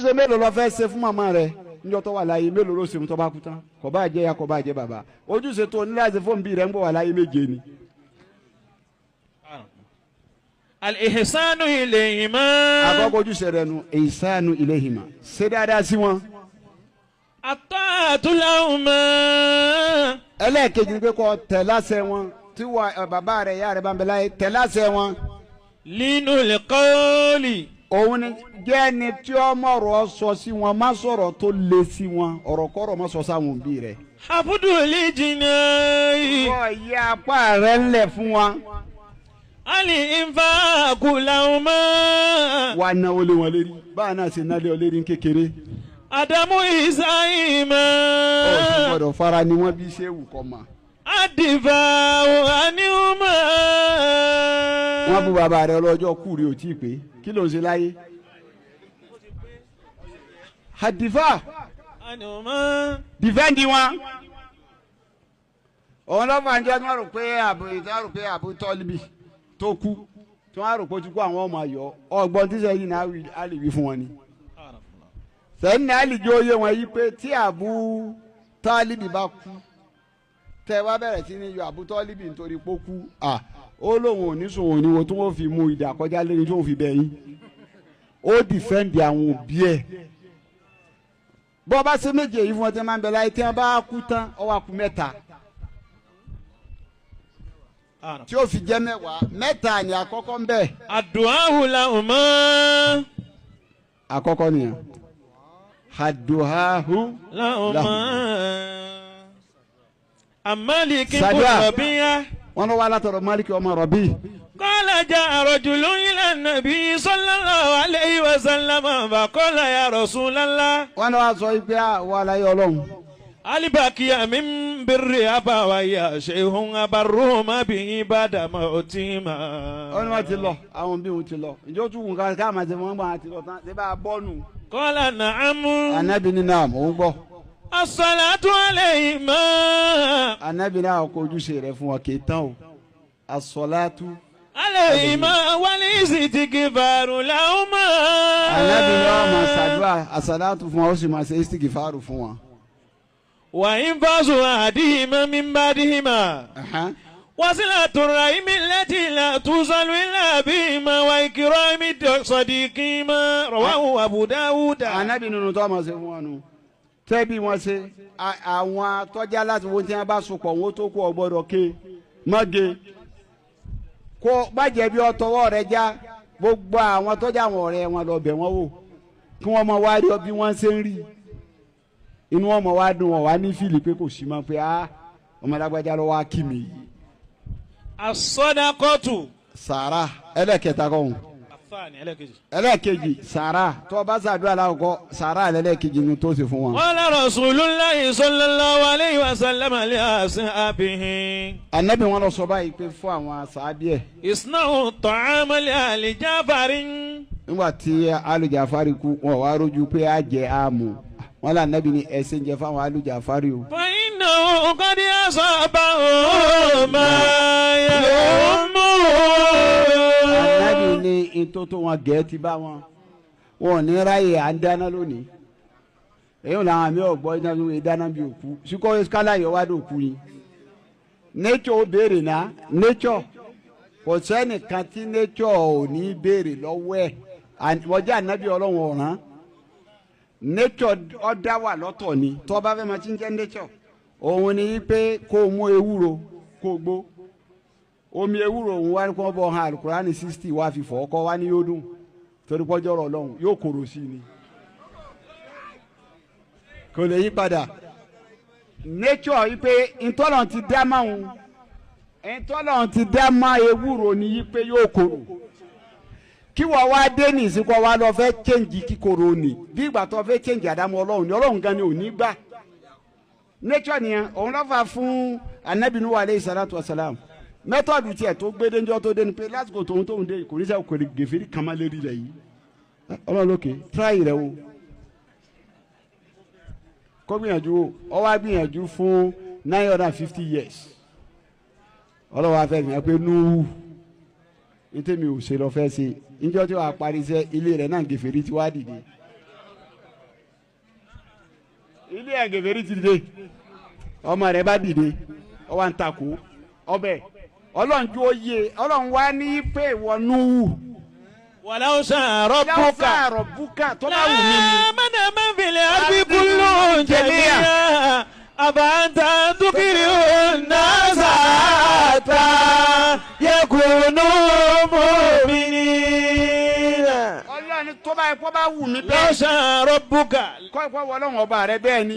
ojúṣe mélòó ló fẹ́ ṣe fún màmá rẹ̀ níjọ́ tó wà láyé, mélòó ló ṣe fún tó bá kú tán? Kò bá jẹ́ ya kò bá jẹ́ bàbá. Ojúṣe tó ní láti fún bí rẹ̀ ń bọ̀ wà láyé méje ni. al-ihsanu ilayhima. Àkọ́kọ́ ojúṣe rẹ̀ nu ihsanu ilayhima, ṣe dáadáa sí wọn. at-ta'atu lahuma. Ẹlẹ́ẹ̀kejì ni pé kó tẹ̀ láṣẹ wọn tí bàbá rẹ̀ ìyá rẹ̀ bá ń bẹ láyé, tẹ̀ láṣẹ wọn. linul qawli. Òun ni jẹ́ ni tí ó mọ̀rọ̀ sọ sí wọn, má sọ̀rọ̀ tó le sí wọn, ọ̀rọ̀ kọ́rọ̀ má sọ sáwọn òbí rẹ̀. habdul jinai. Wọ́n yí apá rẹ̀ ńlẹ̀ fún wa. al-infaqu lahuma. Wà á náwó lé wọn lérí, báwa náà ṣe náà lé ọ lérí kékeré. adamu isaima. Ọ̀sùn gbọ́dọ̀ fara ni wọ́n bí ṣé wù kọ́ ma. adifa'u anhuma. Wọ́n bú bàbá rẹ̀ lọ́jọ́ kú rí ò tí ì pé, kí ló ń ṣe láyé? Hadifa anhuma. dìfẹ́ǹdì wọn. Òun lọ́fà ń jẹ́ tí wọ́n rò pé Abu Tọ́líbì tó kú, tí wọ́n rò pé ó ti kú àwọn ọmọ ayọ̀ ọgbọ́n tí sẹ́yìn náà á lè wí fún wọn ni. Sẹ́yìn náà lè jẹ́ oyé wọn yí pé tí Abu Tọ́líbì bá kú, tẹ́ wá bẹ̀rẹ̀ sí ní yọ Abu Tọ́líbì nítorí pé ó kú, ó lóun ò ní sùn òun ni wo tí wọ́n fi mú ìdà kọjá lẹ́ni tí wọ́n fi bẹ̀ yín. Ó dìfẹ́ǹdì àwọn òbí ẹ̀. Bọ́ bá ṣe méje yìí fún ọ tí wọ́n máa ń bẹ láyé tí wọ́n bá kú tán ọ wá kú mẹ́ta. Tí ó fi jẹ́ mẹ́wàá, mẹ́ta ni àkọ́kọ́ ń bẹ. ad-du'a'u lahuma. Àkọ́kọ́ nìyẹn. Ad-du'a'u lahuma. Amaliki Sàdúà. Rabi'a. Wọ́n lọ wá látọ̀rọ̀ Málíkì ọmọ Rọ̀bí. qala ja'a rajulun ila an-nabi sallallahu alayhi wa sallam fa qala ya rasulallah. Wọ́n lọ wá sọ pé wà láyé Ọlọ́run. hal baqiya min birri abawayya shay'un abarruhuma bihi ba'da mawtihima. Wọ́n ní wọ́n ti lọ, àwọn bí wọ́n ti lọ. Ìjọ tún wù ká máa ṣe fún wọn gbà wọn ti lọ tán, ṣé bá a bọ́ nù. qala na'am. Ànábì ní náà mò ń gbọ́. as-salatu alayhima. Ànábì náà kó ojúṣe rẹ̀ fún wọn kì í tán o. As-salatu. alayhima wal-istighfaru lahuma. Ànábì náà máa ṣàdúrà as-salatu fún wọn ó sì máa ṣe istighfaru fún wọn. wa infazu ahadihima min ba'dihima. wasilatu rahimi allati la tuzalu illa bihima wa ikrami sadiqihima rawahu Abu Dawud. Ànábì nínú tó máa ṣe fún wọn nù. Tẹ́bí wọn ṣe àwọn tọ́jà láti wo tí wọ́n bá sopọ̀ wọn tó kó ọgbọ́dọ̀ ké mọ́ge kó bàjẹ́ bí ọtọwọ́ rẹ̀ já gbogbo àwọn tọ́jà àwọn ọ̀rẹ́ wọn lọ bẹ̀ wọ́n wò kí wọ́n mọ wá rí ọ bí wọ́n ṣe ń rí inú wọn mọ wá dùn wọn wá ní fìlì pé kò sí mọ́ pé ọmọ lágbájá lọ wá kí mi yìí. as-sadaqatu. Sàrà ẹlẹ́kẹta kọ́hún. ẹlẹ́kejì sàrà tó bá ṣàdúrà láwùkọ́ sàrà ẹlẹ́kejì ni tó ṣe fún wọn. qala rasulullahi sallallahu alayhi wa sallam li ashabihi. Ànábì wọn lọ sọ báyìí pé fún àwọn sàábì ẹ̀. isna'u ta'ama li ahli Jafarin. Nígbà tí Alu Jafari kú wọn wá rójú pé á jẹ àmù wọn là Ànábì ní ẹsẹ̀ ń jẹ fáwọn Alu Jafari o. fa innahu qad asabahu ma yahummuhu. Ànábì ní ìtótó wọn gẹ̀ẹ́ ti bá wọn wọn ò ní ráyè à ń dáná lónìí èyí ò làwọn àmì ọ̀gbọ́n ìdáná bí òkú síkọ́ skálà yọ wá dòkú ni. Nature ó béèrè náà nature kò sẹ́nìkan tí nature ò ní béèrè lọ́wọ́ ẹ̀ wọ́n jẹ́ ànábì Ọlọ́run ọ̀ràn nature ọ̀dá wà lọ́tọ̀ ni tó bá fẹ́ máa ti ń jẹ́ nature òun ni pé kó o mú ewúro kó o gbó omi ewúro òun wá ní kó bọ́ hàn Alukurani 60 wá fi fọ́ ọkọ wá ní yóò dùn torí pọ́jọ́ rọ̀ Ọlọ́run yóò kóró sí ni kò lè yí padà nature yí pé ntọ́lọ̀ ti dá máa ń ntọ́lọ̀ ti dá máa ewúro ni yí pé yóò kóró kí wọ́n wá dé ní ìsìnkú wa lọ fẹ́ chẹ́ǹjì kíkorò ni bí ìgbà tó fẹ́ chẹ́ǹjì àdámọ́ Ọlọ́run ni Ọlọ́run gan ni ò ní gbà nature nìyẹn òun lọ́fà fún Ànábì Nuhu alayhi salatu wa salam mẹ́tọ́ọ̀dù tiẹ̀ tó gbé dénjọ́ tó dé ni pé lásìkò tóun dé kò ní sẹ́ kò ní gèfèrí kàmálérí rẹ̀ yìí Ọlọ́run lókè tíráyì rẹ̀ o kó gbìyànjú o ọ wá gbìyànjú fún 950 years Ọlọ́run wa fẹ́ gbìyànjú pé Nuhu ní tèmi ò ṣe lọ fẹ́ ṣe níjọ́ tí wàá parí iṣẹ́ ilé rẹ̀ náà gèfèrí tí wàá dìde ilé ẹ̀gẹ̀fẹ̀rí ti dìde ọmọ rẹ̀ bá dìde ó wá ń takò ọbẹ̀ ọlọ́run jó yé ọlọ́run wá ní pé wọnú wàláwù sàárọ̀ búkà tó bá wù mí ni. mẹ́nà mẹ́fìlẹ̀ àbíkúlù jẹ̀míyà àbáńtà dúkìrì ọ̀nàṣà ta yẹkùnú mọ́mìnì. ọlọ́run tó bá yẹ kó bá wù mí bẹ́ẹ̀. wàláwù sàárọ̀ búkà. kọ́ wọlọ́run ọba rẹ bẹ́ẹ̀ ni.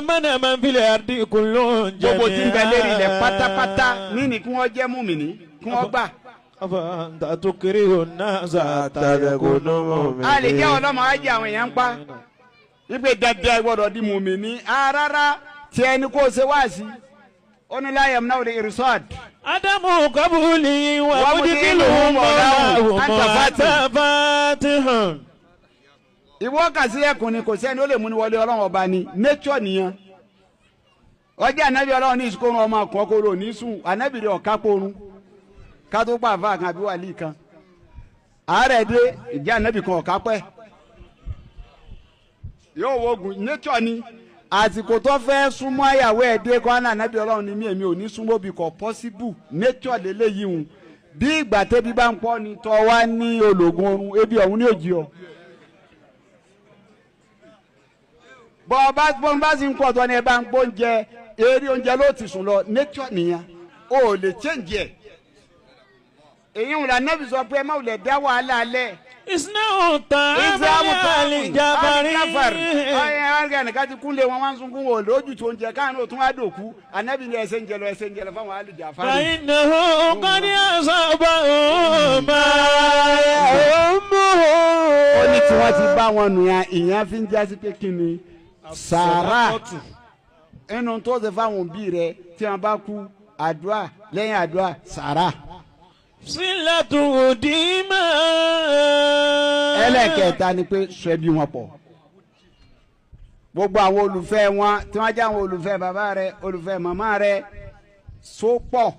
mẹ́nà mẹ́fìlẹ̀ àbíkúlù jẹ̀míyà. gbogbo tí ń bẹ lérí ilẹ̀ pátápátá nínú kí wọ́n jẹ́ mùmìnì kí wọ́n gbà. àbáńtà dúkìrì ọ̀nàṣà ta yẹkùnú mọ́mìnì. a lè jẹ́ ọlọ́mọ ajé àwọn èèyàn ń pa ìgbé dandan gbọ́dọ̀ di mùmìnì rárá tí ẹni kó ṣe wá sí ó ní láyé múná òde irisọ́ọ̀d. Adamu kabuli wa mudikilu mọ̀láwù mọ̀tàfàtìhàn. ìwọ kà sí ẹkùn ni kò sẹ́ni ó lè mú ni wọlé ọlọ́run ọba ni nature nìyẹn. ọjà ànábì ọlọ́run ní ìsukòrò ọmọ àkọ́kọ́rò ní sùn ànábì rẹ̀ ọ̀ká porun ká tó pàfà kan àbí wàlíì kan. àárẹ̀ dé ìjà ànábì kan ọ̀ká pẹ́. yóò wogun nature ni àsìkò tó fẹ́ súnmọ́ àyàwó ẹ̀ dé kọ́ńtà ànábì ọlọ́run ni èmi ò ní súnmọ́ bí kò possible nature lélẹ́yìí hùn bí ìgbà tẹ́bí bá ń pọ́ ni tọ́ wá ní ológun oorun ebi ọ̀hún ní òjì ọ. bọ́n bá sì ń pọ̀ tọ́ ni ẹ bá ń gbóúnjẹ eré oúnjẹ ló ti sùn lọ nature nìyẹn o ò lè change ẹ̀. èyí ń ra nẹ́bí sọ pé ẹ má lè dá wàhálà alẹ́. Isnahu ta'amali jabari. ọ̀yẹ́ nìkan ti kúnlé wọn wá ń sunkún wò lójú tó ń jẹ káàánú tó wá dòkú ànábì ní ẹsẹ̀ ń jẹ lọ fáwọn àlùjá fáwọn. Fa'innahu qad asabahu ma ó ní tí wọ́n ti bá wọn nù ya ìyẹn fi ń jásí pé kí ni sàárà ẹnu tó ṣe fáwọn òbí rẹ tí wọ́n bá kú àdúrà lẹ́yìn àdúrà sàárà. Silatu dima. ẹlẹ́kẹ̀ẹ́ta ni pé sọ ẹbí wọn pọ̀ gbogbo àwọn olùfẹ́ wọn tí wọ́n jẹ́ àwọn olùfẹ́ bàbá rẹ olùfẹ́ màmá rẹ so pọ̀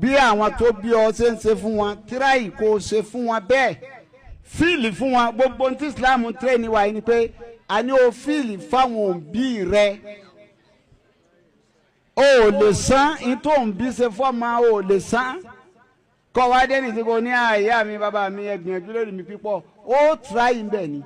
bí àwọn tó bí ọ ṣe ń ṣe fún wọn tíráì kò ṣe fún wọn bẹ́ẹ̀ fíìlì fún wọn gbogbo ní Islam tírẹ́ẹ̀nì wa yìí ni pé a ní o fíìlì fáwọn òbí rẹ o ò lè san ìtò òǹbí ṣe fọ́ọ̀mà o ò lè san kọ́ wa dé nìsíkò ní àyà mi bàbá mi ẹgbìyànjú lórí mi pípọ̀ ó tíráì ń bẹ̀ ni.